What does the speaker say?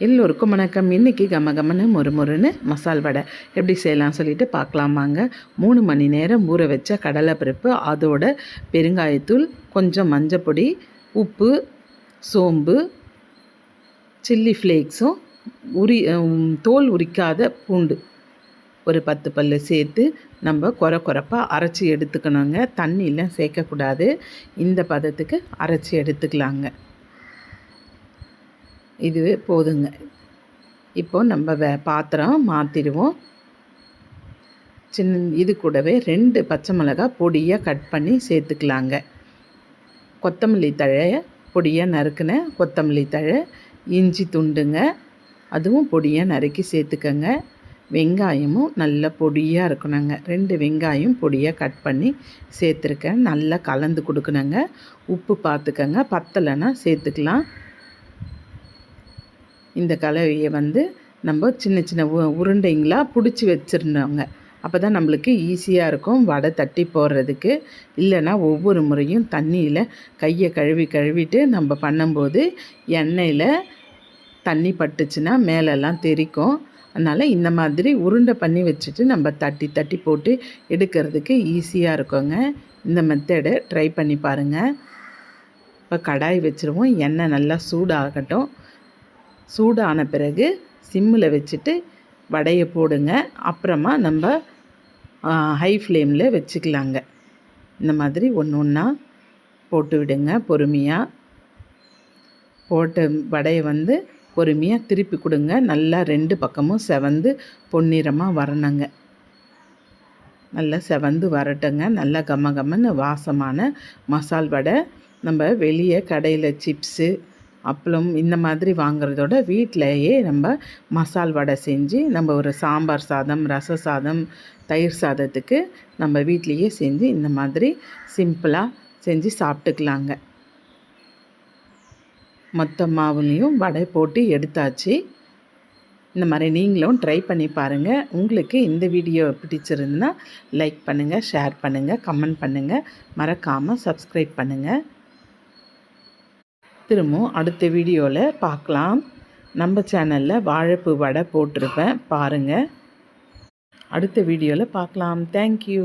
எல்லோருக்கும் வணக்கம். இன்றைக்கி கமகமன்னு மொறுமொறுன்னு மசால் வடை எப்படி செய்யலாம் சொல்லிட்டு பார்க்கலாமாங்க. 3 மணி நேரம் ஊற வச்ச கடலைப்பருப்பு, அதோட பெருங்காயத்தூள், கொஞ்சம் மஞ்சப்பொடி, உப்பு, சோம்பு, சில்லி ஃப்ளேக்ஸும் தோல் உரிக்காத பூண்டு ஒரு 10 பல் சேர்த்து நம்ம கொரப்பாக அரைச்சி எடுத்துக்கணுங்க. தண்ணியெலாம் சேர்க்கக்கூடாது. இந்த பதத்துக்கு அரைச்சி எடுத்துக்கலாங்க. இதுவே போதுங்க. இப்போ நம்ம பாத்திரம் மாற்றிடுவோம். இது கூடவே 2 பச்சை மிளகாய் பொடியாக கட் பண்ணி சேர்த்துக்கலாங்க. கொத்தமல்லி தழை பொடியாக நறுக்கின கொத்தமல்லி தழை, இஞ்சி துண்டுங்க, அதுவும் பொடியாக நறுக்கி சேர்த்துக்கங்க. வெங்காயமும் நல்ல பொடியாக இருக்கணுங்க. 2 வெங்காயம் பொடியாக கட் பண்ணி சேர்த்துருக்கேன். நல்லா கலந்து கொடுக்கணுங்க. உப்பு பார்த்துக்கங்க, பத்தலைன்னா சேர்த்துக்கலாம். இந்த கலவையை நம்ம சின்ன சின்ன உருண்டைங்களாக பிடிச்சி வச்சிருந்தோங்க. அப்போ தான் நம்மளுக்கு ஈஸியாக இருக்கும் வடை தட்டி போடுறதுக்கு. இல்லைன்னா ஒவ்வொரு முறையும் தண்ணியில் கையை கழுவிட்டு நம்ம பண்ணும்போது எண்ணெயில் தண்ணி பட்டுச்சுன்னா மேலெல்லாம் தெறிக்கும். அதனால் இந்த மாதிரி உருண்டை பண்ணி வச்சுட்டு நம்ம தட்டி போட்டு எடுக்கிறதுக்கு ஈஸியாக இருக்குங்க. இந்த மெத்தடை ட்ரை பண்ணி பாருங்கள். இப்போ கடாய் வச்சுருவோம். எண்ணெய் நல்லா சூடாகட்டும். சூடான பிறகு சிம்மில் வச்சுட்டு வடையை போடுங்க. அப்புறமா நம்ம ஹை ஃப்ளேமில் வச்சுக்கலாங்க. இந்த மாதிரி ஒன்றா போட்டு விடுங்க. பொறுமையாக போட்ட வடையை பொறுமையாக திருப்பி கொடுங்க. நல்லா 2 பக்கமும் செவந்து பொன்னிறமாக வரணுங்க. நல்லா செவந்து வரட்டுங்க. நல்லா கமகமன்னு வாசமான மசால் வடை. நம்ம வெளியே கடையில் சிப்ஸு, அப்பளம் இந்த மாதிரி வாங்குறதோட வீட்டிலையே நம்ம மசால் வடை செஞ்சு நம்ம ஒரு சாம்பார் சாதம், ரச சாதம், தயிர் சாதத்துக்கு நம்ம வீட்லேயே செஞ்சு இந்த மாதிரி சிம்பிளாக செஞ்சு சாப்பிட்டுக்கலாங்க. மொத்த மாவுலேயும் வடை போட்டு எடுத்தாச்சு. இந்த மாதிரி நீங்களும் ட்ரை பண்ணி பாருங்கள். உங்களுக்கு இந்த வீடியோ பிடிச்சிருந்துன்னா லைக் பண்ணுங்கள், ஷேர் பண்ணுங்கள், கமெண்ட் பண்ணுங்கள். மறக்காமல் சப்ஸ்கிரைப் பண்ணுங்கள். திரும்பவும் அடுத்த வீடியோவில் பார்க்கலாம். நம்ம சேனலில் வாழைப்பூ வடை போட்டிருப்பேன், பாருங்கள். அடுத்த வீடியோவில் பார்க்கலாம். தேங்க்யூ.